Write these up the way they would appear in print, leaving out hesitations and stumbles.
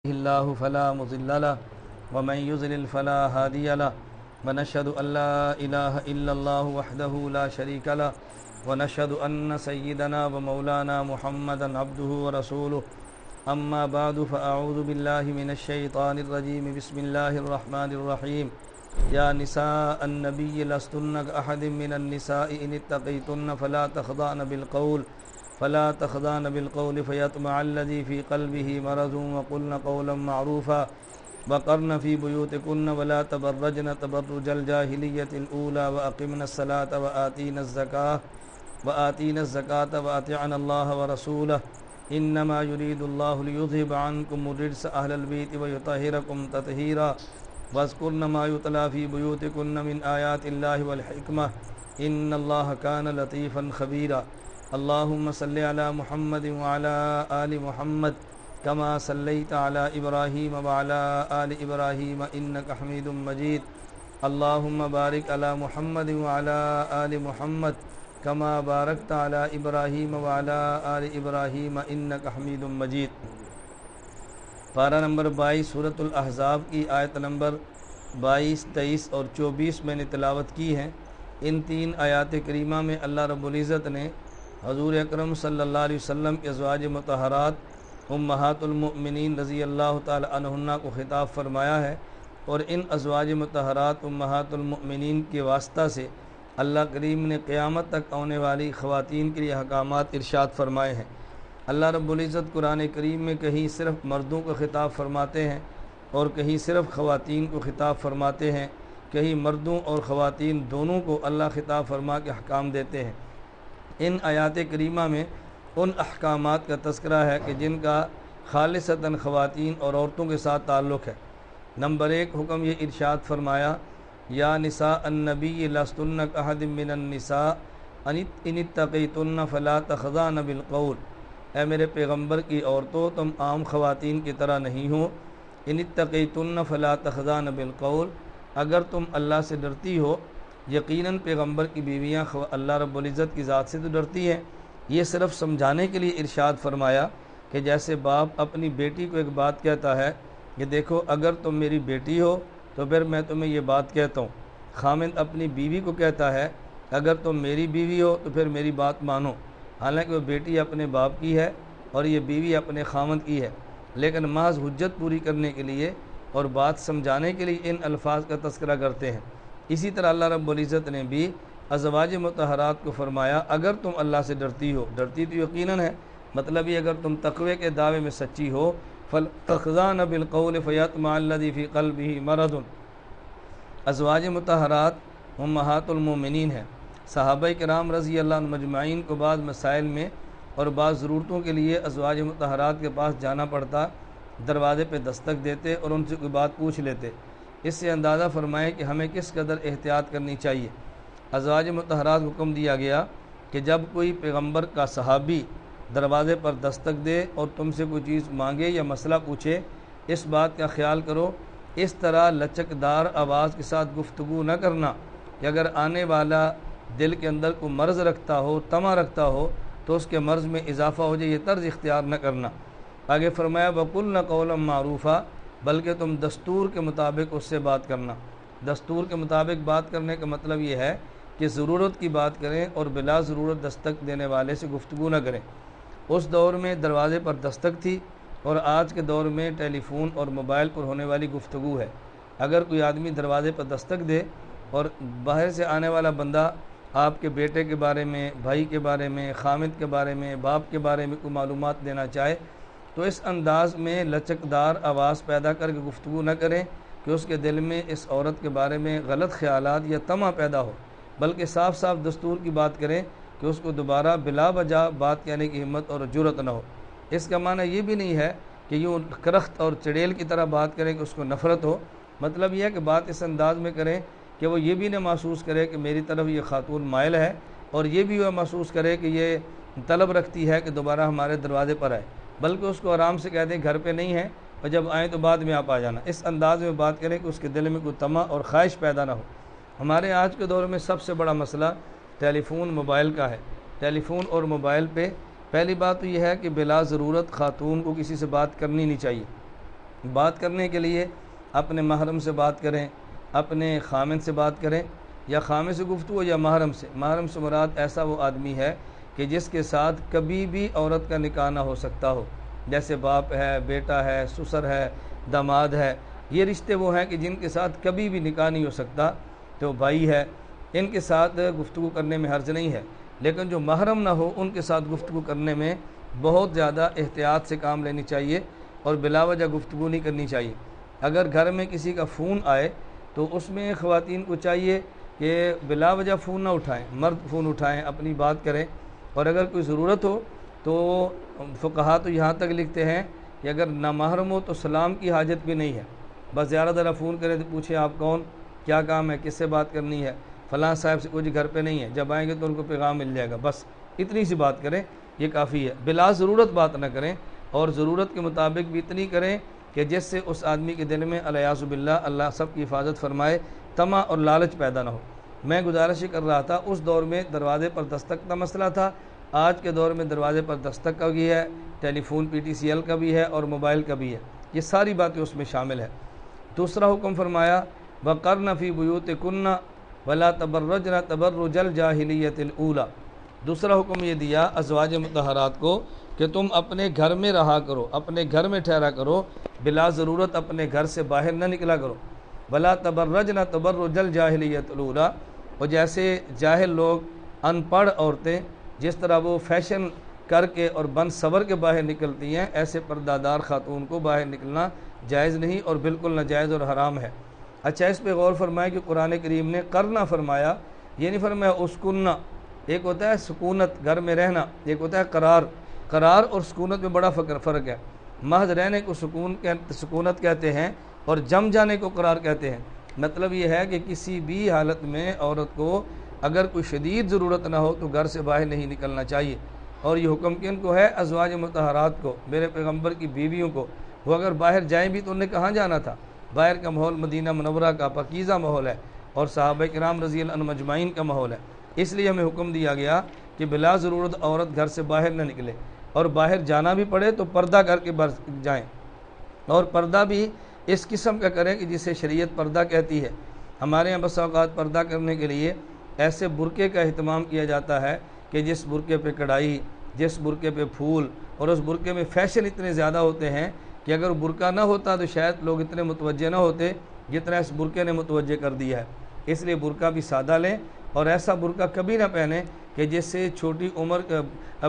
الله فلا مضل له ومن يضلل فلا هادي له ونشهد أن لا إله إلا الله وحده لا شريك له ونشهد أن سيدنا ومولانا محمدا عبده ورسوله أما بعد فأعوذ بالله من الشيطان الرجيم بسم الله الرحمن الرحيم يا نساء النبي لستن كأحد من النساء إن اتقيتن فلا تخضعن بالقول فيطمع الذي في قلبه مرض وقلن قولا معروفا وقرن في بيوتكن ولا تبرجن تبرج الجاهلية الأولى وأقمن الصلاة وآتينا الزكاة وأطعنا الله ورسوله إنما يريد الله ليذهب عنكم الرجس أهل البيت ويطهركم تطهيرا واذكرن ما يتلى في بيوتكن من آيات الله والحكمة إن الله كان لطيفا خبيرا اللهم صل على محمد وعلى آل محمد كما صليت على إبراهيم وعلى آل إبراهيم إنك حميد مجيد اللهم بارك على محمد وعلى آل محمد كما باركت على إبراهيم وعلى آل إبراهيم إنك حميد مجيد۔ پارہ نمبر 22 سورۃ الاحزاب کی آیت نمبر 22، 23 اور 24 میں نے تلاوت کی ہیں۔ ان تین آیات کریمہ میں اللہ رب العزت نے حضور اکرم صلی اللہ علیہ وسلم کے ازواج مطہرات امہات المؤمنین رضی اللہ تعالی عنہن کو خطاب فرمایا ہے، اور ان ازواج مطہرات امہات المؤمنین کے واسطہ سے اللہ کریم نے قیامت تک آنے والی خواتین کے لیے احکامات ارشاد فرمائے ہیں۔ اللہ رب العزت قرآن کریم میں کہیں صرف مردوں کو خطاب فرماتے ہیں اور کہیں صرف خواتین کو خطاب فرماتے ہیں، کہیں مردوں اور خواتین دونوں کو اللہ خطاب فرما کے احکام دیتے ہیں۔ ان آیات کریمہ میں ان احکامات کا تذکرہ ہے کہ جن کا خالصتاً خواتین اور عورتوں کے ساتھ تعلق ہے۔ نمبر 1 حکم یہ ارشاد فرمایا، یا نساء النبی لستن کأحد من النساء ان اتقیتن فلا تخضعن بالقول، اے میرے پیغمبر کی عورتوں تم عام خواتین کی طرح نہیں ہو۔ ان اتقیتن فلا تخضعن بالقول، اگر تم اللہ سے ڈرتی ہو، یقیناً پیغمبر کی بیویاں اللہ رب العزت کی ذات سے تو ڈرتی ہیں۔ یہ صرف سمجھانے کے لیے ارشاد فرمایا کہ جیسے باپ اپنی بیٹی کو ایک بات کہتا ہے کہ دیکھو اگر تم میری بیٹی ہو تو پھر میں تمہیں یہ بات کہتا ہوں، خامند اپنی بیوی کو کہتا ہے اگر تم میری بیوی ہو تو پھر میری بات مانو، حالانکہ وہ بیٹی اپنے باپ کی ہے اور یہ بیوی اپنے خامند کی ہے، لیکن محض حجت پوری کرنے کے لیے اور بات سمجھانے کے لیے ان الفاظ کا تذکرہ کرتے ہیں۔ اسی طرح اللہ رب العزت نے بھی ازواج مطہرات کو فرمایا اگر تم اللہ سے ڈرتی ہو، ڈرتی تو یقیناً ہے، مطلب یہ اگر تم تقوی کے دعوے میں سچی ہو، فَلْتَخْضَعْنَ بِالْقَوْلِ فَيَطْمَعَ الَّذِي فِي قَلْبِهِ مَرَضٌ۔ ازواج مطہرات امہات المومنین ہیں۔ صحابہ کرام رضی اللہ عنہ مجمعین کو بعض مسائل میں اور بعض ضرورتوں کے لیے ازواج مطہرات کے پاس جانا پڑتا، دروازے پہ دستک دیتے اور ان سے کوئی بات پوچھ لیتے۔ اس سے اندازہ فرمائیں کہ ہمیں کس قدر احتیاط کرنی چاہیے۔ ازواج مطہرات حکم دیا گیا کہ جب کوئی پیغمبر کا صحابی دروازے پر دستک دے اور تم سے کوئی چیز مانگے یا مسئلہ پوچھے، اس بات کا خیال کرو اس طرح لچکدار آواز کے ساتھ گفتگو نہ کرنا کہ اگر آنے والا دل کے اندر کوئی مرض رکھتا ہو، طمع رکھتا ہو تو اس کے مرض میں اضافہ ہو جائے، یہ طرز اختیار نہ کرنا۔ آگے فرمایا وَقُلْنَ قَوْلًا مَعْرُوفًا، بلکہ تم دستور کے مطابق اس سے بات کرنا۔ دستور کے مطابق بات کرنے کا مطلب یہ ہے کہ ضرورت کی بات کریں اور بلا ضرورت دستک دینے والے سے گفتگو نہ کریں۔ اس دور میں دروازے پر دستک تھی اور آج کے دور میں ٹیلی فون اور موبائل پر ہونے والی گفتگو ہے۔ اگر کوئی آدمی دروازے پر دستک دے اور باہر سے آنے والا بندہ آپ کے بیٹے کے بارے میں، بھائی کے بارے میں، خامد کے بارے میں، باپ کے بارے میں کوئی معلومات دینا چاہے تو اس انداز میں لچکدار آواز پیدا کر کے گفتگو نہ کریں کہ اس کے دل میں اس عورت کے بارے میں غلط خیالات یا طمع پیدا ہو، بلکہ صاف صاف دستور کی بات کریں کہ اس کو دوبارہ بلا وجہ بات کہنے کی ہمت اور جرأت نہ ہو۔ اس کا معنی یہ بھی نہیں ہے کہ یوں کرخت اور چڑیل کی طرح بات کریں کہ اس کو نفرت ہو، مطلب یہ ہے کہ بات اس انداز میں کریں کہ وہ یہ بھی نہ محسوس کرے کہ میری طرف یہ خاتون مائل ہے، اور یہ بھی وہ محسوس کرے کہ یہ طلب رکھتی ہے کہ دوبارہ ہمارے دروازے پر آئے، بلکہ اس کو آرام سے کہہ دیں گھر پہ نہیں ہے اور جب آئیں تو بعد میں آپ آ جانا۔ اس انداز میں بات کریں کہ اس کے دل میں کوئی طمع اور خواہش پیدا نہ ہو۔ ہمارے آج کے دور میں سب سے بڑا مسئلہ ٹیلی فون موبائل کا ہے۔ ٹیلی فون اور موبائل پہ پہلی بات تو یہ ہے کہ بلا ضرورت خاتون کو کسی سے بات کرنی نہیں چاہیے۔ بات کرنے کے لیے اپنے محرم سے بات کریں، اپنے خامن سے بات کریں، یا خامن سے گفتگو یا محرم سے۔ محرم سے مراد ایسا وہ آدمی ہے کہ جس کے ساتھ کبھی بھی عورت کا نکاح نہ ہو سکتا ہو، جیسے باپ ہے، بیٹا ہے، سسر ہے، داماد ہے۔ یہ رشتے وہ ہیں کہ جن کے ساتھ کبھی بھی نکاح نہیں ہو سکتا، تو بھائی ہے، ان کے ساتھ گفتگو کرنے میں حرج نہیں ہے۔ لیکن جو محرم نہ ہو ان کے ساتھ گفتگو کرنے میں بہت زیادہ احتیاط سے کام لینی چاہیے اور بلا وجہ گفتگو نہیں کرنی چاہیے۔ اگر گھر میں کسی کا فون آئے تو اس میں خواتین کو چاہیے کہ بلا وجہ فون نہ اٹھائیں، مرد فون اٹھائیں، اپنی بات کریں، اور اگر کوئی ضرورت ہو تو فقہا تو یہاں تک لکھتے ہیں کہ اگر نامحرم ہو تو سلام کی حاجت بھی نہیں ہے، بس زیادہ ذرا فون کریں تو پوچھیں آپ کون، کیا کام ہے، کس سے بات کرنی ہے، فلاں صاحب سے، کچھ گھر پہ نہیں ہے، جب آئیں گے تو ان کو پیغام مل جائے گا، بس اتنی سی بات کریں، یہ کافی ہے۔ بلا ضرورت بات نہ کریں، اور ضرورت کے مطابق بھی اتنی کریں کہ جس سے اس آدمی کے دل میں الیاذ باللہ، اللہ سب کی حفاظت فرمائے، طمع اور لالچ پیدا نہ ہو۔ میں گزارش کر رہا تھا، اس دور میں دروازے پر دستک کا مسئلہ تھا، آج کے دور میں دروازے پر دستک کا بھی ہے، ٹیلی فون PTCL کا بھی ہے، اور موبائل کا بھی ہے، یہ ساری باتیں اس میں شامل ہیں۔ دوسرا حکم فرمایا وَقَرْنَ فِي بُيُوتِكُنَّ وَلَا تَبَرَّجْنَ تَبَرُّجَ الْجَاهِلِيَّةِ الْأُولَى۔ دوسرا حکم یہ دیا ازواج مطہرات کو کہ تم اپنے گھر میں رہا کرو، اپنے گھر میں ٹھہرا کرو، بلا ضرورت اپنے گھر سے باہر نہ نکلا کرو۔ وَلَا تَبَرَّجْنَ تَبَرُّجَ الْجَاهِلِيَّةِ الْأُولَى، اور جیسے جاہل لوگ، ان پڑھ عورتیں جس طرح وہ فیشن کر کے اور بن سور کے باہر نکلتی ہیں، ایسے پردہ دار خاتون کو باہر نکلنا جائز نہیں اور بالکل ناجائز اور حرام ہے۔ اچھا، اس پہ غور فرمائے کہ قرآن کریم نے کرنا فرمایا، یہ نہیں فرمایا اسکننا۔ ایک ہوتا ہے سکونت، گھر میں رہنا، ایک ہوتا ہے قرار۔ قرار اور سکونت میں بڑا فرق ہے۔ محض رہنے کو سکونت کہتے ہیں اور جم جانے کو قرار کہتے ہیں۔ مطلب یہ ہے کہ کسی بھی حالت میں عورت کو اگر کوئی شدید ضرورت نہ ہو تو گھر سے باہر نہیں نکلنا چاہیے۔ اور یہ حکم کن کو ہے؟ ازواج مطہرات کو، میرے پیغمبر کی بیویوں کو۔ وہ اگر باہر جائیں بھی تو انہیں کہاں جانا تھا؟ باہر کا ماحول مدینہ منورہ کا پاکیزہ ماحول ہے اور صحابہ کرام رضی اللہ عنہم اجمعین کا ماحول ہے، اس لیے ہمیں حکم دیا گیا کہ بلا ضرورت عورت گھر سے باہر نہ نکلے، اور باہر جانا بھی پڑے تو پردہ کر کے جائیں، اور پردہ بھی اس قسم کا کریں کہ جسے شریعت پردہ کہتی ہے۔ ہمارے یہاں بس اوقات پردہ کرنے کے لیے ایسے برقعے کا اہتمام کیا جاتا ہے کہ جس برقعے پہ کڑھائی، جس برقعے پہ پھول، اور اس برقعے میں فیشن اتنے زیادہ ہوتے ہیں کہ اگر برقع نہ ہوتا تو شاید لوگ اتنے متوجہ نہ ہوتے جتنا اس برقعے نے متوجہ کر دیا ہے۔ اس لیے برقع بھی سادہ لیں، اور ایسا برقع کبھی نہ پہنیں کہ جس سے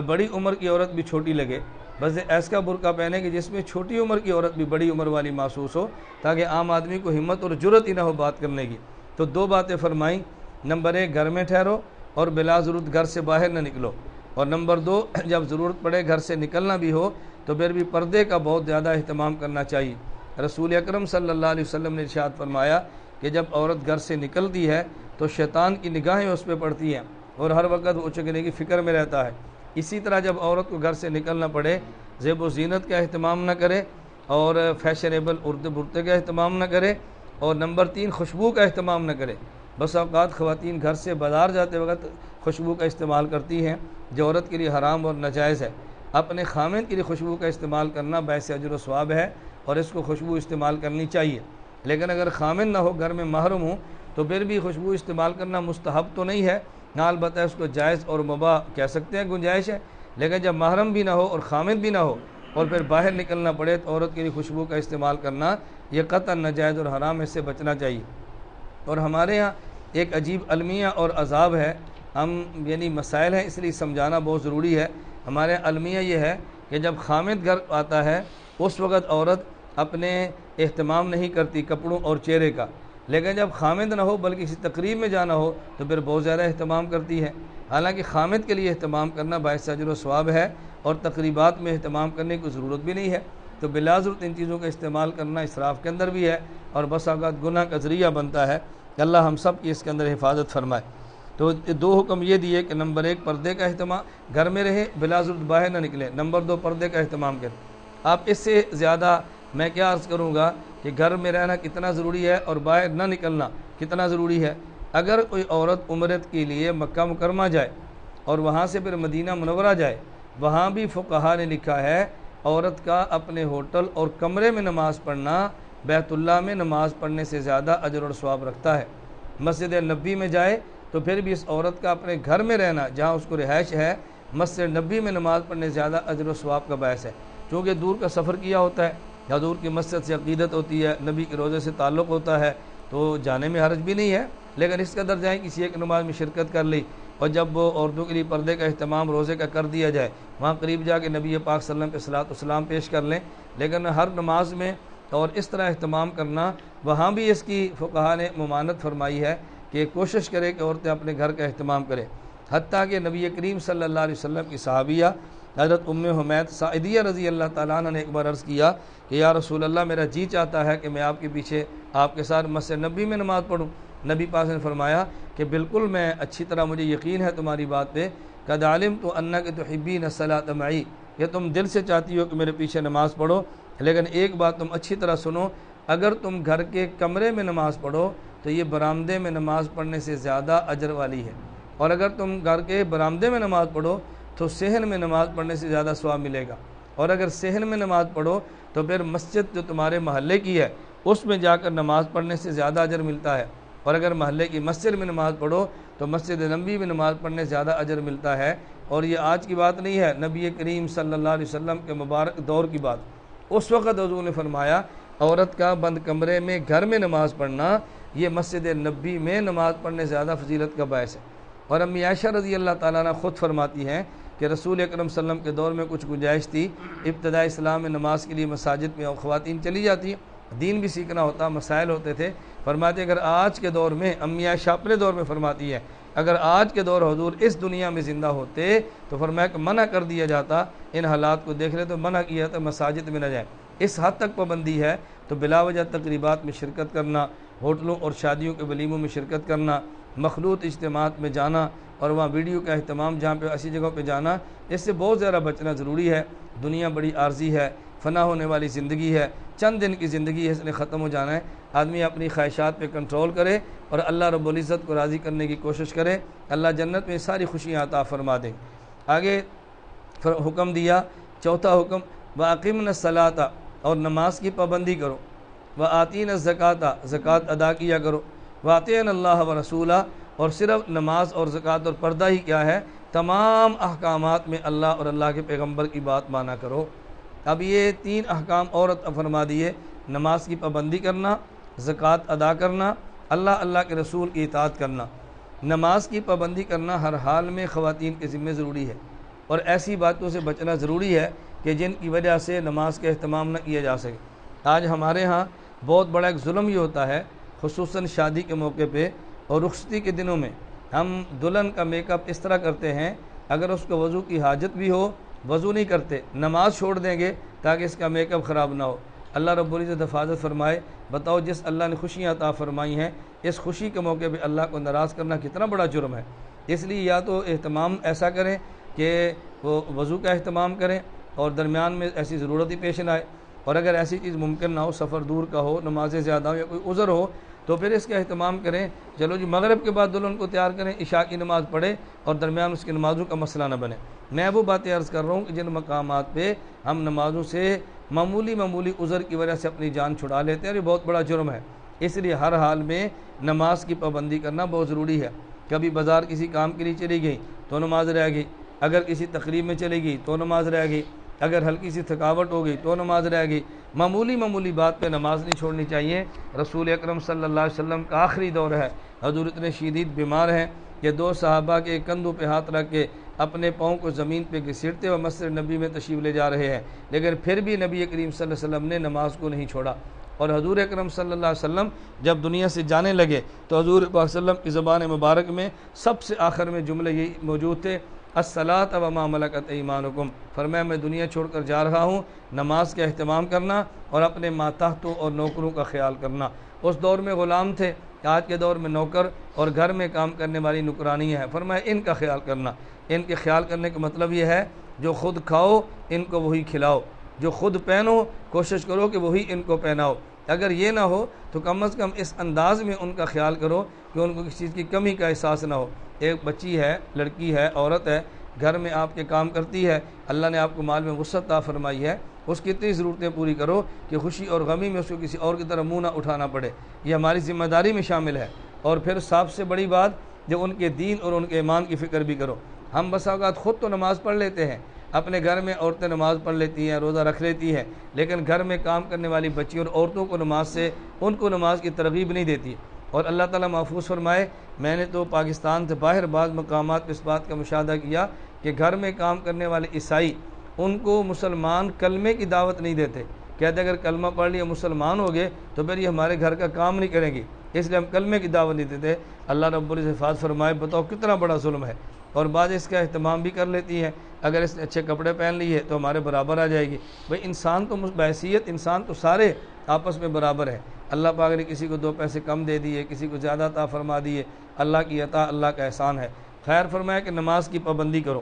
بڑی عمر کی عورت بھی چھوٹی لگے، بس ایسا برقع پہنے کہ جس میں چھوٹی عمر کی عورت بھی بڑی عمر والی محسوس ہو، تاکہ عام آدمی کو ہمت اور جرأت ہی نہ ہو بات کرنے کی۔ تو دو باتیں فرمائیں، نمبر 1 گھر میں ٹھہرو اور بلا ضرورت گھر سے باہر نہ نکلو، اور نمبر 2 جب ضرورت پڑے گھر سے نکلنا بھی ہو تو پھر بھی پردے کا بہت زیادہ اہتمام کرنا چاہیے۔ رسول اکرم صلی اللہ علیہ وسلم نے ارشاد فرمایا کہ جب عورت گھر سے نکلتی ہے تو شیطان کی نگاہیں اس پہ پڑتی ہیں اور ہر وقت وہ چکنے کی فکر میں رہتا ہے۔ اسی طرح جب عورت کو گھر سے نکلنا پڑے، زیب و زینت کا اہتمام نہ کرے اور فیشنیبل برقعے کا اہتمام نہ کرے، اور نمبر 3 خوشبو کا اہتمام نہ کرے۔ بس اوقات خواتین گھر سے بازار جاتے وقت خوشبو کا استعمال کرتی ہیں جو عورت کے لیے حرام اور ناجائز ہے۔ اپنے خامن کے لیے خوشبو کا استعمال کرنا باعث اجر و ثواب ہے اور اس کو خوشبو استعمال کرنی چاہیے، لیکن اگر خامن نہ ہو، گھر میں محرم ہوں، تو پھر بھی خوشبو استعمال کرنا مستحب تو نہیں ہے، نہ البتہ اس کو جائز اور مباح کہہ سکتے ہیں، گنجائش ہے۔ لیکن جب محرم بھی نہ ہو اور خامن بھی نہ ہو اور پھر باہر نکلنا پڑے تو عورت کے لیے خوشبو کا استعمال کرنا یہ قطعاً ناجائز اور حرام، اس سے بچنا چاہیے۔ اور ہمارے ہاں ایک عجیب المیہ اور عذاب ہے، یعنی مسائل ہیں اس لیے سمجھانا بہت ضروری ہے۔ ہمارے المیہ یہ ہے کہ جب خامد گھر آتا ہے اس وقت عورت اپنے اہتمام نہیں کرتی کپڑوں اور چہرے کا، لیکن جب خامد نہ ہو بلکہ کسی تقریب میں جانا ہو تو پھر بہت زیادہ اہتمام کرتی ہے۔ حالانکہ خامد کے لیے اہتمام کرنا باعث اجر و ثواب ہے اور تقریبات میں اہتمام کرنے کی ضرورت بھی نہیں ہے، تو بلا ضرورت ان چیزوں کا استعمال کرنا اسراف کے اندر بھی ہے اور بس اوقات گناہ کا ذریعہ بنتا ہے کہ اللہ ہم سب کی اس کے اندر حفاظت فرمائے۔ تو 2 حکم یہ دیے کہ نمبر 1 پردے کا اہتمام، گھر میں رہے، بلا ضرورت باہر نہ نکلے، نمبر 2 پردے کا اہتمام کریں۔ آپ اس سے زیادہ میں کیا عرض کروں گا کہ گھر میں رہنا کتنا ضروری ہے اور باہر نہ نکلنا کتنا ضروری ہے۔ اگر کوئی عورت عمرت کے لیے مکہ مکرمہ جائے اور وہاں سے پھر مدینہ منورہ جائے، وہاں بھی فقہا نے لکھا ہے عورت کا اپنے ہوٹل اور کمرے میں نماز پڑھنا بیت اللہ میں نماز پڑھنے سے زیادہ اجر اور ثواب رکھتا ہے۔ مسجد نبی میں جائے تو پھر بھی اس عورت کا اپنے گھر میں رہنا جہاں اس کو رہائش ہے مسجد نبی میں نماز پڑھنے سے زیادہ اجر و ثواب کا باعث ہے، چونکہ دور کا سفر کیا ہوتا ہے، حضور کی مسجد سے عقیدت ہوتی ہے، نبی کے روضے سے تعلق ہوتا ہے، تو جانے میں حرج بھی نہیں ہے، لیکن اس قدر جائیں کسی ایک نماز میں شرکت کر لی، اور جب وہ عورتوں کے لیے پردے کا اہتمام روزے کا کر دیا جائے وہاں قریب جا کے نبی پاک صلی اللہ علیہ وسلم پہ صلاۃ والسلام پیش کر لیں، لیکن ہر نماز میں اور اس طرح اہتمام کرنا وہاں بھی اس کی فقہا نے ممانعت فرمائی ہے کہ کوشش کرے کہ عورتیں اپنے گھر کا اہتمام کریں، حتیٰ کہ نبی کریم صلی اللہ علیہ وسلم کی صحابیہ حضرت ام حمید سعدیہ رضی اللہ تعالیٰ عنہ نے ایک بار عرض کیا کہ یا رسول اللہ میرا جی چاہتا ہے کہ میں آپ کے پیچھے آپ کے ساتھ مسجد نبی میں نماز پڑھوں۔ نبی پاک نے فرمایا کہ بالکل، میں اچھی طرح مجھے یقین ہے تمہاری بات پہ، قد علمت انک تحبین الصلاۃ معی، کہ تم دل سے چاہتی ہو کہ میرے پیچھے نماز پڑھو، لیکن ایک بات تم اچھی طرح سنو، اگر تم گھر کے کمرے میں نماز پڑھو تو یہ برآمدے میں نماز پڑھنے سے زیادہ اجر والی ہے، اور اگر تم گھر کے برآمدے میں نماز پڑھو تو صحن میں نماز پڑھنے سے زیادہ ثواب ملے گا، اور اگر صحن میں نماز پڑھو تو پھر مسجد جو تمہارے محلے کی ہے اس میں جا کر نماز پڑھنے سے زیادہ اجر ملتا ہے، اور اگر محلے کی مسجد میں نماز پڑھو تو مسجد نبوی میں نماز پڑھنے سے زیادہ اجر ملتا ہے۔ اور یہ آج کی بات نہیں ہے، نبی کریم صلی اللہ علیہ وسلم کے مبارک دور کی بات، اس وقت حضور نے فرمایا عورت کا بند کمرے میں گھر میں نماز پڑھنا یہ مسجد نبوی میں نماز پڑھنے سے زیادہ فضیلت کا باعث ہے۔ اور امی عائشہ رضی اللہ تعالیٰ عنہ خود فرماتی ہیں کہ رسول اکرم صلی اللہ علیہ وسلم کے دور میں کچھ گنجائش تھی، ابتدائی اسلام میں نماز کے لیے مساجد میں خواتین چلی جاتی، دین بھی سیکھنا ہوتا، مسائل ہوتے تھے، فرماتے اگر آج کے دور میں، امی عائشہ اپنے دور میں فرماتی ہے، اگر آج کے دور حضور اس دنیا میں زندہ ہوتے تو فرمایا کہ منع کر دیا جاتا، ان حالات کو دیکھ لے تو منع کیا جاتا مساجد میں نہ جائیں۔ اس حد تک پابندی ہے تو بلا وجہ تقریبات میں شرکت کرنا، ہوٹلوں اور شادیوں کے ولیموں میں شرکت کرنا، مخلوط اجتماعات میں جانا اور وہاں ویڈیو کا اہتمام جہاں پہ ایسی جگہوں پہ جانا، اس سے بہت زیادہ بچنا ضروری ہے۔ دنیا بڑی عارضی ہے، فنا ہونے والی زندگی ہے، چند دن کی زندگی ہے، اس نے ختم ہو جانا ہے۔ آدمی اپنی خواہشات پہ کنٹرول کرے اور اللہ رب العزت کو راضی کرنے کی کوشش کرے، اللہ جنت میں ساری خوشیاں عطا فرما دے۔ آگے حکم دیا، چوتھا حکم وَأَقِمْنَ الصَّلَاةَ، اور نماز کی پابندی کرو، وَآتِينَ الزَّكَاةَ، زکوٰۃ ادا کیا کرو، وَأَطِيعْنَ اللَّهَ وَرَسُولَهُ، اور صرف نماز اور زکوٰۃ اور پردہ ہی کیا ہے، تمام احکامات میں اللہ اور اللہ کے پیغمبر کی بات مانا کرو۔ اب یہ تین احکام عورت فرما دیے، نماز کی پابندی کرنا، زکوٰۃ ادا کرنا، اللہ کے رسول کی اطاعت کرنا۔ نماز کی پابندی کرنا ہر حال میں خواتین کے ذمہ ضروری ہے، اور ایسی باتوں سے بچنا ضروری ہے کہ جن کی وجہ سے نماز کا اہتمام نہ کیا جا سکے۔ آج ہمارے ہاں بہت بڑا ایک ظلم یہ ہوتا ہے، خصوصاً شادی کے موقع پہ اور رخصتی کے دنوں میں ہم دلہن کا میک اپ اس طرح کرتے ہیں، اگر اس کو وضو کی حاجت بھی ہو وضو نہیں کرتے، نماز چھوڑ دیں گے تاکہ اس کا میک اپ خراب نہ ہو۔ اللہ رب العزت حفاظت فرمائے۔ بتاؤ جس اللہ نے خوشیاں عطا فرمائی ہیں، اس خوشی کے موقع پہ اللہ کو ناراض کرنا کتنا بڑا جرم ہے۔ اس لیے یا تو اہتمام ایسا کریں کہ وہ وضو کا اہتمام کریں اور درمیان میں ایسی ضرورت ہی پیش نہ آئے، اور اگر ایسی چیز ممکن نہ ہو، سفر دور کا ہو، نمازیں زیادہ ہو یا کوئی عذر ہو، تو پھر اس کا اہتمام کریں۔ چلو جی مغرب کے بعد دلہن کو تیار کریں، عشاء کی نماز پڑھے اور درمیان اس کی نمازوں کا مسئلہ نہ بنے۔ میں وہ باتیں عرض کر رہا ہوں کہ جن مقامات پہ ہم نمازوں سے معمولی عذر کی وجہ سے اپنی جان چھڑا لیتے ہیں، یہ بہت بڑا جرم ہے۔ اس لیے ہر حال میں نماز کی پابندی کرنا بہت ضروری ہے۔ کبھی بازار کسی کام کے لیے چلی گئی تو نماز رہ گئی، اگر کسی تقریب میں چلی گئی تو نماز رہ گئی، اگر ہلکی سی تھکاوٹ ہو گئی تو نماز رہ گئی، معمولی بات پہ نماز نہیں چھوڑنی چاہیے۔ رسول اکرم صلی اللہ علیہ وسلم کا آخری دور ہے، حضور اتنے شدید بیمار ہیں کہ دو صحابہ کے کندھوں پہ ہاتھ رکھ کے اپنے پاؤں کو زمین پہ گھسیٹتے ہوئے مسجد نبی میں تشریف لے جا رہے ہیں، لیکن پھر بھی نبی کریم صلی اللہ علیہ وسلم نے نماز کو نہیں چھوڑا۔ اور حضور اکرم صلی اللہ علیہ وسلم جب دنیا سے جانے لگے تو حضور پاک صلی اللہ علیہ وسلم کی زبان مبارک میں سب سے آخر میں جملے یہی موجود تھے، الصلاۃ وما ملکت ایمانکم، فرمایا میں دنیا چھوڑ کر جا رہا ہوں، نماز کا اہتمام کرنا اور اپنے ماتحتوں اور نوکروں کا خیال کرنا۔ اس دور میں غلام تھے، آج کے دور میں نوکر اور گھر میں کام کرنے والی نوکرانی ہے، فرمایا ان کا خیال کرنا۔ ان کے خیال کرنے کا مطلب یہ ہے جو خود کھاؤ ان کو وہی کھلاؤ، جو خود پہنو کوشش کرو کہ وہی ان کو پہناؤ، اگر یہ نہ ہو تو کم از کم اس انداز میں ان کا خیال کرو کہ ان کو کسی چیز کی کمی کا احساس نہ ہو۔ ایک بچی ہے، لڑکی ہے، عورت ہے، گھر میں آپ کے کام کرتی ہے، اللہ نے آپ کو مال میں وسعت عطا فرمائی ہے، اس کی اتنی ضرورتیں پوری کرو کہ خوشی اور غمی میں اس کو کسی اور کی طرح منہ نہ اٹھانا پڑے، یہ ہماری ذمہ داری میں شامل ہے۔ اور پھر سب سے بڑی بات، جو ان کے دین اور ان کے ایمان کی فکر بھی کرو۔ ہم بسا اوقات خود تو نماز پڑھ لیتے ہیں، اپنے گھر میں عورتیں نماز پڑھ لیتی ہیں، روزہ رکھ لیتی ہیں، لیکن گھر میں کام کرنے والی بچیوں اور عورتوں کو نماز سے ان کو نماز کی ترغیب نہیں دیتی۔ اور اللہ تعالیٰ محفوظ فرمائے، میں نے تو پاکستان سے باہر بعض مقامات پہ اس بات کا مشاہدہ کیا کہ گھر میں کام کرنے والے عیسائی، ان کو مسلمان کلمے کی دعوت نہیں دیتے، کہتے اگر کلمہ پڑھ لیا مسلمان ہو گئے تو پھر یہ ہمارے گھر کا کام نہیں کریں گی، اس لیے ہم کلمے کی دعوت نہیں دیتے۔ اللہ رب العزت حفاظت فرمائے، بتاؤ کتنا بڑا ظلم ہے۔ اور بعض اس کا اہتمام بھی کر لیتی ہیں، اگر اس نے اچھے کپڑے پہن لیے تو ہمارے برابر آ جائے گی۔ بھئی انسان تو بحیثیت انسان تو سارے آپس میں برابر ہیں۔ اللہ پاک نے کسی کو 2 پیسے کم دے دیے، کسی کو زیادہ عطا فرما دیے، اللہ کی عطا اللہ کا احسان ہے۔ خیر فرمایا کہ نماز کی پابندی کرو،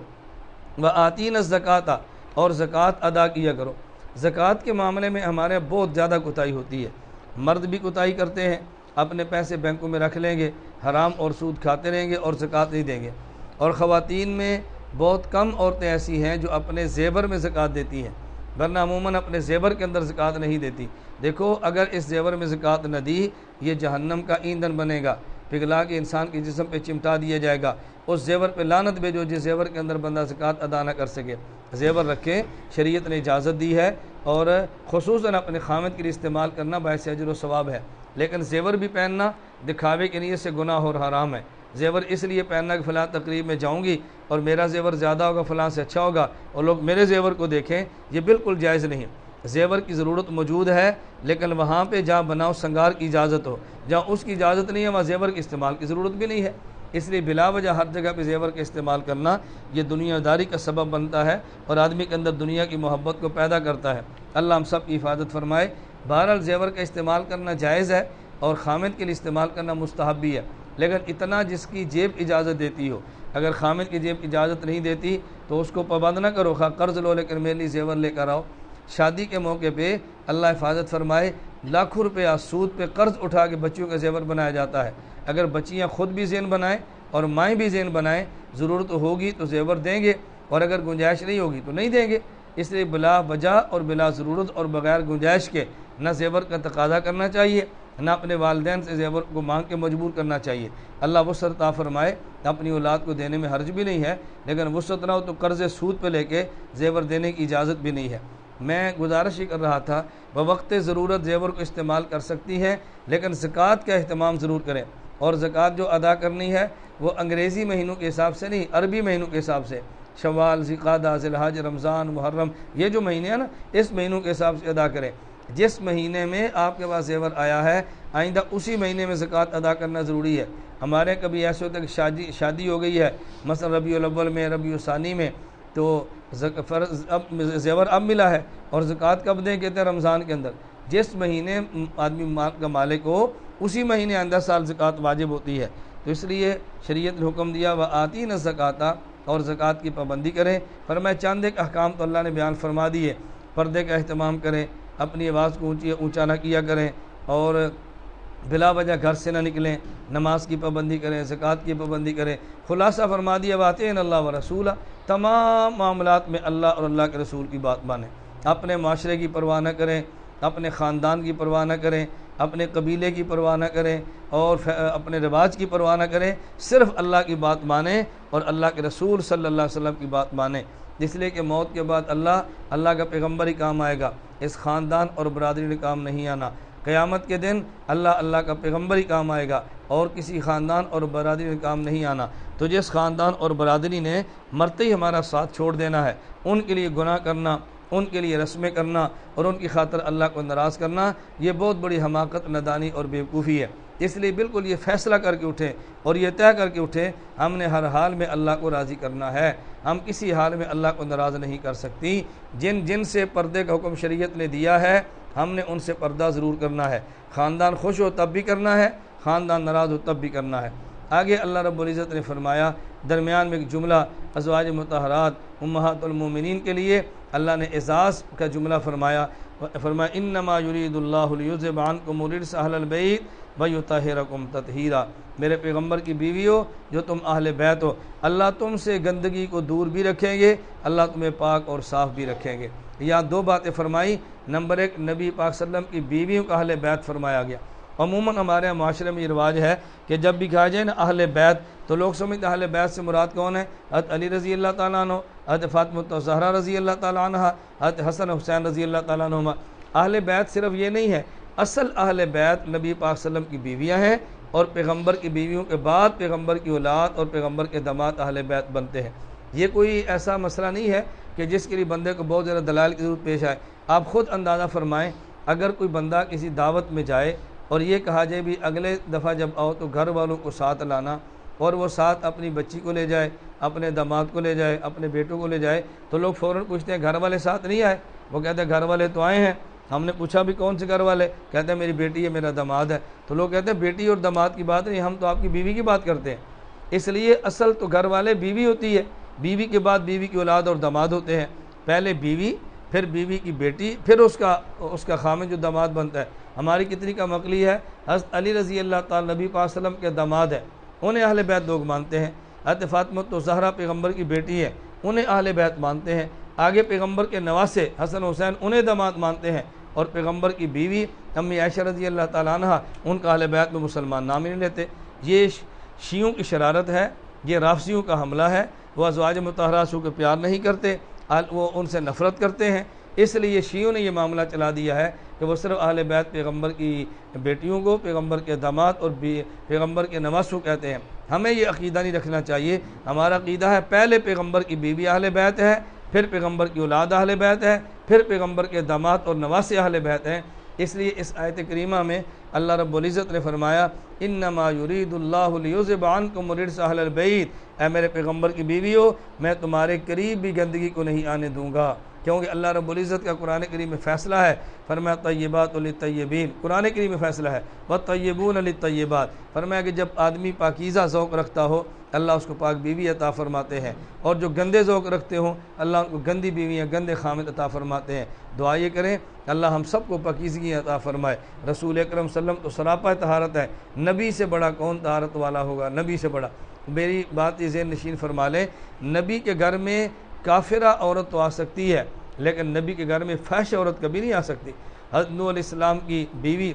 وآتین الزکوٰۃ، اور زکوٰۃ ادا کیا کرو۔ زکوٰۃ کے معاملے میں ہمارے بہت زیادہ کوتاہی ہوتی ہے، مرد بھی کوتاہی کرتے ہیں، اپنے پیسے بینکوں میں رکھ لیں گے، حرام اور سود کھاتے رہیں گے اور زکوٰۃ نہیں دیں گے۔ اور خواتین میں بہت کم عورتیں ایسی ہیں جو اپنے زیور میں زکوٰۃ دیتی ہیں، ورنہ عموماً اپنے زیور کے اندر زکوٰۃ نہیں دیتی۔ دیکھو اگر اس زیور میں زکوٰۃ نہ دی، یہ جہنم کا ایندھن بنے گا، پگھلا کے انسان کے جسم پہ چمٹا دیا جائے گا۔ اس زیور پہ لعنت بھیجو جس زیور کے اندر بندہ زکوٰۃ ادا نہ کر سکے۔ زیور رکھیں، شریعت نے اجازت دی ہے، اور خصوصاً اپنے خامد کے لیے استعمال کرنا باعث اجر و ثواب ہے، لیکن زیور بھی پہننا دکھاوے کے نیت سے گناہ اور حرام ہے۔ زیور اس لیے پہننا کہ فلاں تقریب میں جاؤں گی اور میرا زیور زیادہ ہوگا، فلاں سے اچھا ہوگا، اور لوگ میرے زیور کو دیکھیں، یہ بالکل جائز نہیں۔ زیور کی ضرورت موجود ہے، لیکن وہاں پہ جہاں بناؤ سنگار کی اجازت ہو، جہاں اس کی اجازت نہیں ہے وہاں زیور کے استعمال کی ضرورت بھی نہیں ہے۔ اس لیے بلا وجہ ہر جگہ پہ زیور کا استعمال کرنا یہ دنیا داری کا سبب بنتا ہے اور آدمی کے اندر دنیا کی محبت کو پیدا کرتا ہے۔ اللہ ہم سب کی حفاظت فرمائے۔ بہرحال زیور کا استعمال کرنا جائز ہے اور خامد کے لیے استعمال کرنا مستحب بھی ہے، لیکن اتنا جس کی جیب اجازت دیتی ہو۔ اگر خامد کی جیب اجازت نہیں دیتی تو اس کو پابند نہ کرو، خواہ قرض لو لیکن میرے لیے زیور لے کر آؤ۔ شادی کے موقع پہ اللہ حفاظت فرمائے، لاکھوں روپیہ سود پہ قرض اٹھا کے بچیوں کا زیور بنایا جاتا ہے۔ اگر بچیاں خود بھی زین بنائیں اور مائیں بھی زین بنائیں، ضرورت ہوگی تو زیور دیں گے، اور اگر گنجائش نہیں ہوگی تو نہیں دیں گے۔ اس لیے بلا وجہ اور بلا ضرورت اور بغیر گنجائش کے نہ زیور کا تقاضا کرنا چاہیے، نہ اپنے والدین سے زیور کو مانگ کے مجبور کرنا چاہیے۔ اللہ وسعت عطا فرمائے، اپنی اولاد کو دینے میں حرج بھی نہیں ہے، لیکن وسعت نہ ہو تو قرض سود پہ لے کے زیور دینے کی اجازت بھی نہیں ہے۔ میں گزارش ہی کر رہا تھا، بوقت ضرورت زیور کو استعمال کر سکتی ہے، لیکن زکوٰۃ کا اہتمام ضرور کریں، اور زکوٰۃ جو ادا کرنی ہے وہ انگریزی مہینوں کے حساب سے نہیں، عربی مہینوں کے حساب سے، شوال، ذوالقعدہ، ذی الحج، رمضان، محرم، یہ جو مہینے ہیں نا، اس مہینوں کے حساب سے ادا کریں۔ جس مہینے میں آپ کے پاس زیور آیا ہے آئندہ اسی مہینے میں زکوٰۃ ادا کرنا ضروری ہے۔ ہمارے کبھی ایسے ہوتا ہے کہ شادی ہو گئی ہے مثلا ربیع الاول میں، ربیع الثانی میں، تو زیور اب ملا ہے اور زکوٰۃ کب دیں، کہتے ہیں رمضان کے اندر۔ جس مہینے آدمی مال کا مالک ہو اسی مہینے آئندہ سال زکوٰۃ واجب ہوتی ہے، تو اس لیے شریعت نے حکم دیا وآتین الزکوٰۃ، اور زکوٰۃ کی پابندی کریں۔ فرمایا چند ایک احکام تو اللہ نے بیان فرما دیے، پردے کا اہتمام کریں، اپنی آواز کو اونچا نہ کیا کریں، اور بلا وجہ گھر سے نہ نکلیں، نماز کی پابندی کریں، زکوٰۃ کی پابندی کریں۔ خلاصہ فرما دیا وَأَطِیعُوا اللَّهَ وَرَسُولَهُ، تمام معاملات میں اللہ اور اللہ کے رسول کی بات مانیں، اپنے معاشرے کی پرواہ نہ کریں، اپنے خاندان کی پرواہ نہ کریں، اپنے قبیلے کی پرواہ نہ کریں، اور اپنے رواج کی پرواہ نہ کریں، صرف اللہ کی بات مانیں اور اللہ کے رسول صلی اللہ علیہ وسلم کی بات مانیں، اس لیے کہ موت کے بعد اللہ کا پیغمبر ہی کام آئے گا، اس خاندان اور برادری نے کام نہیں آنا۔ قیامت کے دن اللہ کا پیغمبر ہی کام آئے گا، اور کسی خاندان اور برادری نے کام نہیں آنا۔ تو جس خاندان اور برادری نے مرتے ہی ہمارا ساتھ چھوڑ دینا ہے، ان کے لیے گناہ کرنا، ان کے لیے رسمیں کرنا اور ان کی خاطر اللہ کو ناراض کرنا، یہ بہت بڑی حماقت، نادانی اور بیوقوفی ہے۔ اس لیے بالکل یہ فیصلہ کر کے اٹھیں اور یہ طے کر کے اٹھیں، ہم نے ہر حال میں اللہ کو راضی کرنا ہے، ہم کسی حال میں اللہ کو ناراض نہیں کر سکتی۔ جن سے پردے کا حکم شریعت نے دیا ہے ہم نے ان سے پردہ ضرور کرنا ہے، خاندان خوش ہو تب بھی کرنا ہے، خاندان ناراض ہو تب بھی کرنا ہے۔ آگے اللہ رب العزت نے فرمایا درمیان میں ایک جملہ ازواج مطہرات امہات المومنین کے لیے اللہ نے اعزاز کا جملہ فرمایا انما یرید اللہ لیذھب عنکم الرجس اہل البیت ویطہرکم تطہیرا، میرے پیغمبر کی بیویوں جو تم اہل بیت ہو، اللہ تم سے گندگی کو دور بھی رکھیں گے، اللہ تمہیں پاک اور صاف بھی رکھیں گے۔ یہاں دو باتیں فرمائی، نمبر ایک نبی پاک صلی اللہ علیہ وسلم کی بیویوں کا اہل بیت فرمایا گیا۔ عموماً ہمارے معاشرے میں یہ رواج ہے کہ جب بھی کہا جائے نا اہل بیت تو لوگ سمجھتے ہیں اہل بیت سے مراد کون ہے؟ حضرت علی رضی اللہ تعالیٰ عنہ، حضرت فاطمہ زہرا رضی اللہ تعالیٰ عنہ، حضرت حسن حسین رضی اللہ تعالیٰ عنہما۔ اہل بیت صرف یہ نہیں ہے، اصل اہل بیت نبی پاک صلی اللہ علیہ وسلم کی بیویاں ہیں، اور پیغمبر کی بیویوں کے بعد پیغمبر کی اولاد اور پیغمبر کے داماد اہل بیت بنتے ہیں۔ یہ کوئی ایسا مسئلہ نہیں ہے کہ جس کے لیے بندے کو بہت زیادہ دلائل کی ضرورت پیش آئے۔ آپ خود اندازہ فرمائیں، اگر کوئی بندہ کسی دعوت میں جائے اور یہ کہا جائے بھی اگلے دفعہ جب آؤ تو گھر والوں کو ساتھ لانا، اور وہ ساتھ اپنی بچی کو لے جائے، اپنے داماد کو لے جائے، اپنے بیٹوں کو لے جائے، تو لوگ فوراً پوچھتے ہیں گھر والے ساتھ نہیں آئے؟ وہ کہتے ہیں گھر والے تو آئے ہیں۔ ہم نے پوچھا بھی کون سے گھر والے؟ کہتے ہیں میری بیٹی ہے، میرا داماد ہے۔ تو لوگ کہتے ہیں بیٹی اور داماد کی بات نہیں، ہم تو آپ کی بیوی کی بات کرتے ہیں۔ اس لیے اصل تو گھر والے بیوی ہوتی ہے، بیوی کے بعد بیوی کی اولاد اور داماد ہوتے ہیں۔ پہلے بیوی، پھر بیوی کی بیٹی، پھر اس کا خامن جو داماد بنتا ہے۔ ہماری کتنی کم عقلی ہے، حضرت علی رضی اللہ تعالیٰ نبی پاک صلی اللہ علیہ وسلم کے داماد ہیں، انہیں اہل بیت لوگ مانتے ہیں۔ حضرت فاطمہ زہرا پیغمبر کی بیٹی ہے، انہیں اہل بیت مانتے ہیں۔ آگے پیغمبر کے نواسے حسن حسین انہیں داماد مانتے ہیں، اور پیغمبر کی بیوی امی عائشہ رضی اللہ تعالیٰ عنہ ان کا اہل بیت میں مسلمان نام ہی نہیں لیتے۔ یہ شیعوں کی شرارت ہے، یہ رافضیوں کا حملہ ہے۔ وہ ازواج مطہرات کو پیار نہیں کرتے، وہ ان سے نفرت کرتے ہیں۔ اس لیے شیعوں نے یہ معاملہ چلا دیا ہے کہ وہ صرف اہل بیت پیغمبر کی بیٹیوں کو، پیغمبر کے داماد اور پیغمبر کے نواسوں کہتے ہیں۔ ہمیں یہ عقیدہ نہیں رکھنا چاہیے۔ ہمارا عقیدہ ہے پہلے پیغمبر کی بیوی اہل بیت ہے، پھر پیغمبر کی اولاد اہل بیت ہے، پھر پیغمبر کے داماد اور نواسے اہل بیت ہیں۔ اس لیے اس آیت کریمہ میں اللہ رب العزت نے فرمایا انما یرید اللہ لیذھب عنکم الرجس اہل البیت، اے میرے پیغمبر کی بیویوں میں تمہارے قریب بھی گندگی کو نہیں آنے دوں گا، کیونکہ اللہ رب العزت کا قرآن کریم میں فیصلہ ہے۔ فرمایا طیبات للطیبین، قرآن کریم میں فیصلہ ہے، والطیبون للطیبات، فرمایا کہ جب آدمی پاکیزہ ذوق رکھتا ہو اللہ اس کو پاک بیوی عطا فرماتے ہیں، اور جو گندے ذوق رکھتے ہوں اللہ ان کو گندی بیویاں، گندے خامد عطا فرماتے ہیں۔ دعا یہ کریں اللہ ہم سب کو پاکیزگی عطا فرمائے۔ رسول اکرم صلی اللہ علیہ وسلم تو سراپا طہارت ہے، نبی سے بڑا کون طہارت والا ہوگا؟ نبی سے بڑا۔ میری بات یہ ذہن نشین فرما لیں، نبی کے گھر میں کافرہ عورت تو آ سکتی ہے، لیکن نبی کے گھر میں فحش عورت کبھی نہیں آ سکتی۔ حضرت نوح علیہ السلام کی بیوی،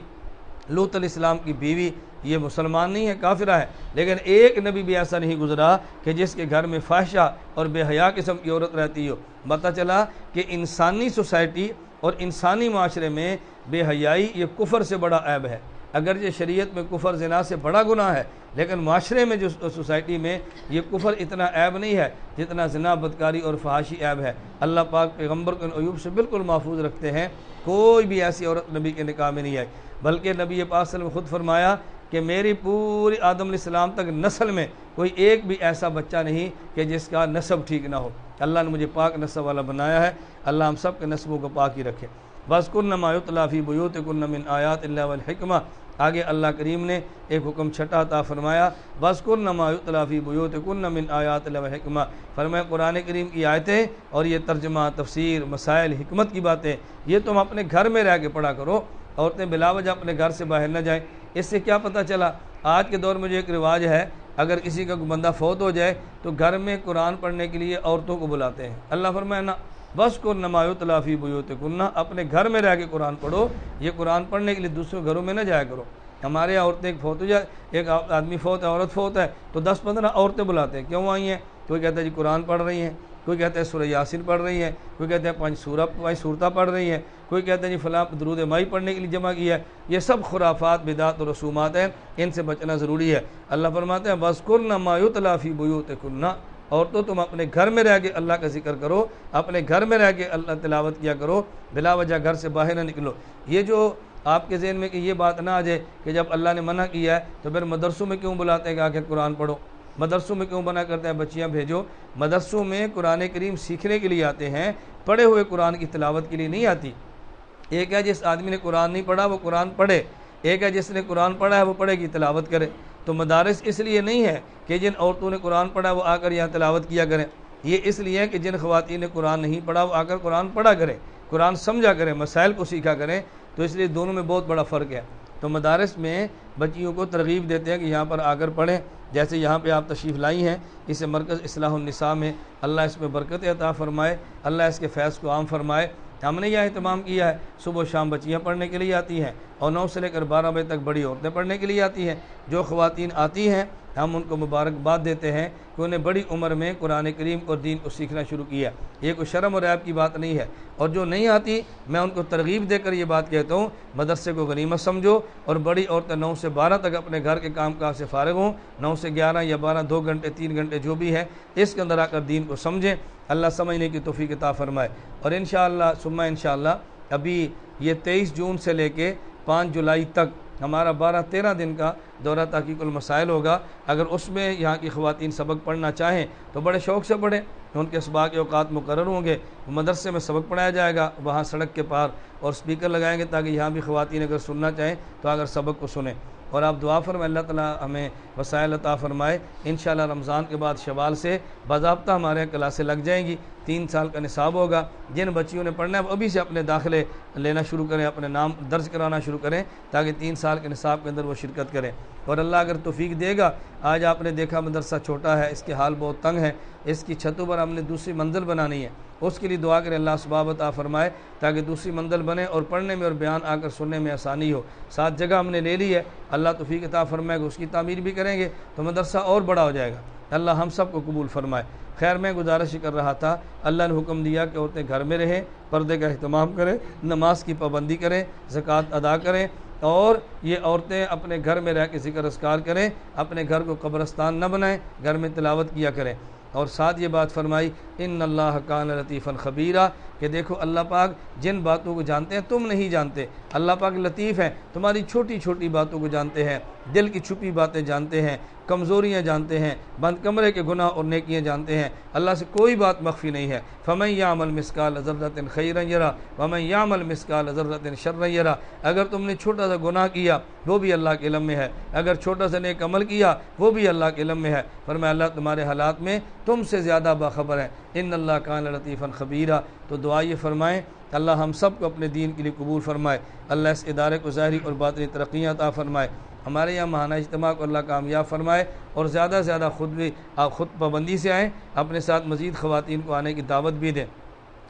لوط علیہ السلام کی بیوی، یہ مسلمان نہیں ہے، کافرہ ہے، لیکن ایک نبی بھی ایسا نہیں گزرا کہ جس کے گھر میں فاحشہ اور بے حیا قسم کی عورت رہتی ہو۔ پتہ چلا کہ انسانی سوسائٹی اور انسانی معاشرے میں بے حیائی یہ کفر سے بڑا عیب ہے۔ اگر یہ شریعت میں کفر زنا سے بڑا گناہ ہے، لیکن معاشرے میں جو سوسائٹی میں یہ کفر اتنا عیب نہیں ہے جتنا زنا، بدکاری اور فحاشی عیب ہے۔ اللہ پاک پیغمبر کو ان عیوب سے بالکل محفوظ رکھتے ہیں، کوئی بھی ایسی عورت نبی کے نکاح میں نہیں آئی، بلکہ نبی پاک صلی اللہ علیہ وسلم نے خود فرمایا کہ میری پوری آدم علیہ السلام تک نسل میں کوئی ایک بھی ایسا بچہ نہیں کہ جس کا نسب ٹھیک نہ ہو۔ اللہ نے مجھے پاک نسب والا بنایا ہے، اللہ ہم سب کے نسبوں کو پاک ہی رکھے۔ وَاذْكُرْنَ مَا يُتْلَىٰ فِي بُيُوتِكُنَّ مِنْ آيَاتِ اللَّهِ وَالْحِكْمَةِ، آگے اللہ کریم نے ایک حکم چھٹا عطا فرمایا، وَاذْكُرْنَ مَا يُتْلَىٰ فِي بُيُوتِكُنَّ مِنْ آيَاتِ اللَّهِ وَالْحِكْمَةِ، فرمایا قرآن کریم کی آیتیں اور یہ ترجمہ، تفسیر، مسائل، حکمت کی باتیں یہ تم اپنے گھر میں رہ کے پڑھا کرو، عورتیں بلا وجہ اپنے گھر سے باہر نہ جائیں۔ اس سے کیا پتہ چلا؟ آج کے دور میں جو ایک رواج ہے، اگر کسی کا بندہ فوت ہو جائے تو گھر میں قرآن پڑھنے کے لیے عورتوں کو بلاتے ہیں۔ اللہ فرمایا نہ، وَاذْكُرْنَ مَا يُتْلَىٰ فِي بُيُوتِكُنَّ، اپنے گھر میں رہ کے قرآن پڑھو، یہ قرآن پڑھنے کے لیے دوسرے گھروں میں نہ جایا کرو۔ ہمارے یہاں عورتیں فوت ہو جائے، ایک آدمی فوت ہے، عورت فوت ہے تو 10-15 عورتیں بلاتے ہیں، کیوں آئی ہیں؟ کوئی کہتا ہے جی قرآن پڑھ رہی ہیں، کوئی کہتا ہے سورہ یاسین پڑھ رہی ہیں، کوئی کہتا ہے 5 سورتیں پڑھ رہی ہیں، کوئی کہتا ہے جی فلاں درود مائی پڑھنے کے لیے جمع کیا ہے۔ یہ سب خرافات، بدعات اور رسومات ہیں، ان سے بچنا ضروری ہے۔ اللہ فرماتے ہیں وَاذْكُرْنَ مَا يُتْلَىٰ فِي بُيُوتِكُنَّ، اور تو تم اپنے گھر میں رہ کے اللہ کا ذکر کرو، اپنے گھر میں رہ کے اللہ تلاوت کیا کرو، بلا وجہ گھر سے باہر نہ نکلو۔ یہ جو آپ کے ذہن میں کہ یہ بات نہ آ جائے کہ جب اللہ نے منع کیا ہے تو پھر مدرسوں میں کیوں بلاتے ہیں کہ آ کے قرآن پڑھو، مدرسوں میں کیوں منع کرتے ہیں بچیاں بھیجو؟ مدرسوں میں قرآن کریم سیکھنے کے لیے آتے ہیں، پڑھے ہوئے قرآن کی تلاوت کے لیے نہیں آتی۔ ایک ہے جس آدمی نے قرآن نہیں پڑھا وہ قرآن پڑھے، ایک ہے جس نے قرآن پڑھا ہے وہ پڑھے کی تلاوت کرے۔ تو مدارس اس لیے نہیں ہے کہ جن عورتوں نے قرآن پڑھا وہ آ کر یہاں تلاوت کیا کریں، یہ اس لیے ہے کہ جن خواتین نے قرآن نہیں پڑھا وہ آ کر قرآن پڑھا کریں، قرآن سمجھا کریں، مسائل کو سیکھا کریں، تو اس لیے دونوں میں بہت بڑا فرق ہے۔ تو مدارس میں بچیوں کو ترغیب دیتے ہیں کہ یہاں پر آ کر پڑھیں، جیسے یہاں پہ آپ تشریف لائی ہیں، اسے مرکز اصلاح النساء میں، اللہ اس میں برکت عطا فرمائے، اللہ اس کے فیض کو عام فرمائے۔ ہم نے یہ اہتمام کیا ہے، صبح و شام بچیاں پڑھنے کے لیے آتی ہیں اور 9 سے لے کر 12 بجے تک بڑی عورتیں پڑھنے کے لیے آتی ہیں۔ جو خواتین آتی ہیں ہم ان کو مبارکباد دیتے ہیں کہ انہیں بڑی عمر میں قرآن کریم اور دین کو سیکھنا شروع کیا۔ یہ کوئی شرم اور عیب کی بات نہیں ہے، اور جو نہیں آتی میں ان کو ترغیب دے کر یہ بات کہتا ہوں، مدرسے کو غنیمت سمجھو، اور بڑی عورتیں 9 سے 12 تک اپنے گھر کے کام کاج سے فارغ ہوں، 9 سے 11 یا 12 2 گھنٹے 3 گھنٹے جو بھی ہے اس کے اندر آ کر دین کو سمجھیں، اللہ سمجھنے کی توفیق عطا فرمائے۔ اور انشاءاللہ ثم انشاءاللہ ابھی یہ 23 جون سے لے کے 5 جولائی تک ہمارا 12-13 دن کا دورہ تحقیق المسائل ہوگا۔ اگر اس میں یہاں کی خواتین سبق پڑھنا چاہیں تو بڑے شوق سے پڑھیں، ان کے اسباق کے اوقات مقرر ہوں گے، مدرسے میں سبق پڑھایا جائے گا، وہاں سڑک کے پار اور سپیکر لگائیں گے تاکہ یہاں بھی خواتین اگر سننا چاہیں تو اگر سبق کو سنیں۔ اور آپ دعا فرمائیں اللہ تعالیٰ ہمیں وسائل عطا فرمائے۔ انشاءاللہ رمضان کے بعد شوال سے باضابطہ ہمارے یہاں کلاسیں لگ جائیں گی، 3 سال کا نصاب ہوگا۔ جن بچیوں نے پڑھنا ہے وہ ابھی سے اپنے داخلے لینا شروع کریں، اپنے نام درج کرانا شروع کریں تاکہ 3 سال کے نصاب کے اندر وہ شرکت کریں۔ اور اللہ اگر توفیق دے گا، آج آپ نے دیکھا مدرسہ چھوٹا ہے، اس کے حال بہت تنگ ہے، اس کی چھتوں پر ہم نے دوسری منزل بنانی ہے، اس کے لیے دعا کریں اللہ اسباب عطا فرمائے تاکہ دوسری منزل بنے اور پڑھنے میں اور بیان آ کر سننے میں آسانی ہو۔ 7 جگہ ہم نے لے لی ہے، اللہ توفیق عطا فرمائے گا، اس کی تعمیر بھی کریں گے تو مدرسہ اور بڑا ہو جائے گا۔ اللہ ہم سب کو قبول فرمائے۔ خیر میں گزارش کر رہا تھا، اللہ نے حکم دیا کہ عورتیں گھر میں رہیں، پردے کا اہتمام کریں، نماز کی پابندی کریں، زکوٰۃ ادا کریں، اور یہ عورتیں اپنے گھر میں رہ کے ذکر اذکار کریں، اپنے گھر کو قبرستان نہ بنائیں، گھر میں تلاوت کیا کریں۔ اور ساتھ یہ بات فرمائی ان اللہ کان لطیفا خبیرا، کہ دیکھو اللہ پاک جن باتوں کو جانتے ہیں تم نہیں جانتے، اللہ پاک لطیف ہیں، تمہاری چھوٹی چھوٹی باتوں کو جانتے ہیں، دل کی چھپی باتیں جانتے ہیں، کمزوریاں جانتے ہیں، بند کمرے کے گناہ اور نیکیاں جانتے ہیں، اللہ سے کوئی بات مخفی نہیں ہے۔ فمن یعمل مثقال ذرۃ خیرا یرہ ومن یعمل مثقال ذرۃ شرا یرہ، اگر تم نے چھوٹا سا گناہ کیا وہ بھی اللہ کے علم میں ہے، اگر چھوٹا سا نیک عمل کیا وہ بھی اللہ کے علم میں ہے، فرمایا اللہ تمہارے حالات میں تم سے زیادہ باخبر ہے، ان اللہ کان لطیفا خبیرا۔ تو دعا یہ فرمائیں اللہ ہم سب کو اپنے دین کے لیے قبول فرمائے، اللہ اس ادارے کو ظاہری اور باطنی ترقیاں عطا فرمائے، ہمارے یہاں ماہانہ اجتماع کو اللہ کامیاب فرمائے، اور زیادہ سے زیادہ خود پابندی سے آئیں، اپنے ساتھ مزید خواتین کو آنے کی دعوت بھی دیں،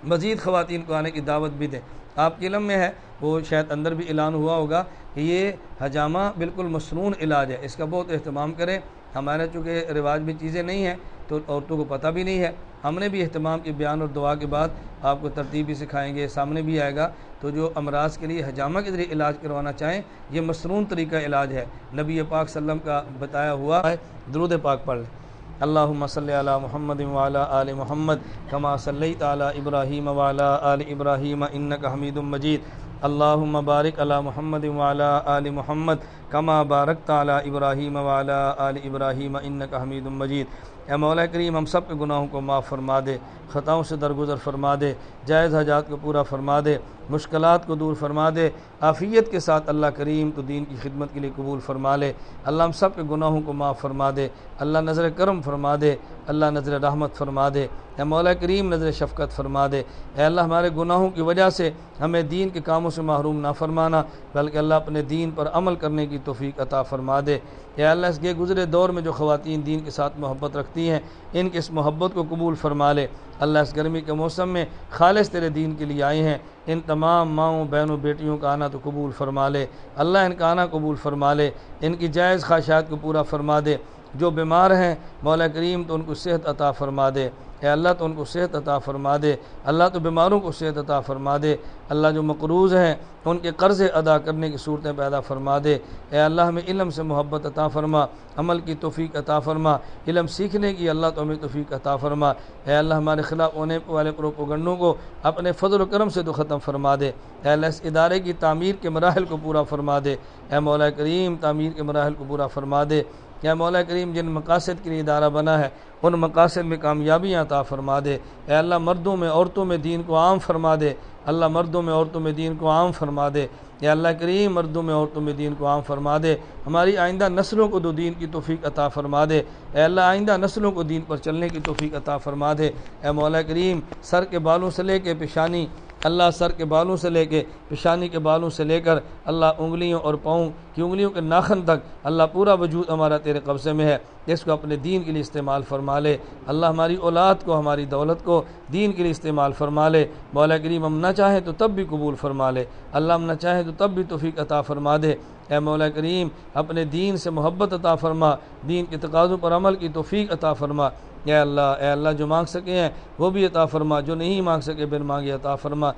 مزید خواتین کو آنے کی دعوت بھی دیں۔ آپ کے علم میں ہے، وہ شاید اندر بھی اعلان ہوا ہوگا کہ یہ حجامہ بالکل مسنون علاج ہے، اس کا بہت اہتمام کریں۔ ہمارے چونکہ رواج میں چیزیں نہیں ہیں تو عورتوں کو پتہ بھی نہیں ہے، ہم نے بھی اہتمام کے بیان اور دعا کے بعد آپ کو ترتیب بھی سکھائیں گے، سامنے بھی آئے گا۔ تو جو امراض کے لیے حجامہ کے ذریعے علاج کروانا چاہیں یہ مسنون طریقہ علاج ہے، نبی پاک صلی اللہ علیہ وسلم کا بتایا ہوا ہے۔ درود پاک پڑھ لیں۔ اللہم صلی علی محمد وعلی آل محمد کما صلیت علی ابراہیم وعلی آل ابراہیم انک حمید مجید۔ اللہم بارک علی محمد وعلی آل محمد کما بارکت علی ابراہیم وعلی آل ابراہیم انک حمید مجید۔ اے مولا کریم ہم سب کے گناہوں کو معاف فرما دے، خطاؤں سے درگزر فرما دے، جائز حاجات کو پورا فرما دے، مشکلات کو دور فرما دے، عافیت کے ساتھ اللہ کریم تو دین کی خدمت کے لیے قبول فرما لے۔ اللہ ہم سب کے گناہوں کو معاف فرما دے، اللہ نظر کرم فرما دے، اللہ نظر رحمت فرما دے، اے مولا کریم نظر شفقت فرما دے۔ اے اللہ ہمارے گناہوں کی وجہ سے ہمیں دین کے کاموں سے محروم نہ فرمانا، بلکہ اللہ اپنے دین پر عمل کرنے کی توفیق عطا فرما دے۔ اے اللہ اس کے گزرے دور میں جو خواتین دین کے ساتھ محبت رکھتی ہیں ان کی اس محبت کو قبول فرما لے۔ اللہ اس گرمی کے موسم میں خالص تیرے دین کے لیے آئے ہیں، ان تمام ماؤں بہنوں بیٹیوں کا آنا تو قبول فرما لے، اللہ ان کا آنا قبول فرما لے، ان کی جائز خواہشات کو پورا فرما دے۔ جو بیمار ہیں مولا کریم تو ان کو صحت عطا فرما دے، اے اللہ تو ان کو صحت عطا فرما دے، اللہ تو بیماروں کو صحت عطا فرما دے، اللہ جو مقروض ہیں ان کے قرض ادا کرنے کی صورتیں پیدا فرما دے، اے اللہ ہمیں علم سے محبت عطا فرما، عمل کی توفیق عطا فرما، علم سیکھنے کی اللہ تو ہمیں توفیق عطا فرما، اے اللہ ہمارے خلاف ہونے والے پروپیگنڈوں کو اپنے فضل و کرم سے تو ختم فرما دے، اے اللہ اس ادارے کی تعمیر کے مراحل کو پورا فرما دے، اے مولا کریم تعمیر کے مراحل کو پورا فرما دے، یا مولا کریم جن مقاصد کے لیے ادارہ بنا ہے ان مقاصد میں کامیابیاں عطا فرما دے، اے اللہ مردوں میں عورتوں میں دین کو عام فرما دے، اللہ مردوں میں عورتوں میں دین کو عام فرما دے، یا اللہ کریم مردوں میں عورتوں میں دین کو عام فرما دے، ہماری آئندہ نسلوں کو دو دین کی توفیق عطا فرما دے، اے اللہ آئندہ نسلوں کو دین پر چلنے کی توفیق عطا فرما دے، اے مولا کریم سر کے بالوں سے لے کے پیشانی، اللہ سر کے بالوں سے لے کے پیشانی کے بالوں سے لے کر اللہ انگلیوں اور پاؤں کی انگلیوں کے ناخن تک اللہ پورا وجود ہمارا تیرے قبضے میں ہے، اس کو اپنے دین کے لیے استعمال فرما لے، اللہ ہماری اولاد کو ہماری دولت کو دین کے لیے استعمال فرما لے، مولا کریم ہم نہ چاہیں تو تب بھی قبول فرما لے، اللہ ہم نہ چاہیں تو تب بھی توفیق عطا فرما دے، اے مولا کریم اپنے دین سے محبت عطا فرما، دین کے تقاضوں پر عمل کی توفیق عطا فرما، اے اللہ جو مانگ سکے ہیں وہ بھی عطا فرما، جو نہیں مانگ سکے بن مانگے عطا فرما،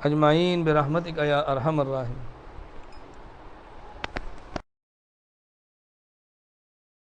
اجمعین برحمتک یا ارحم الراحمین۔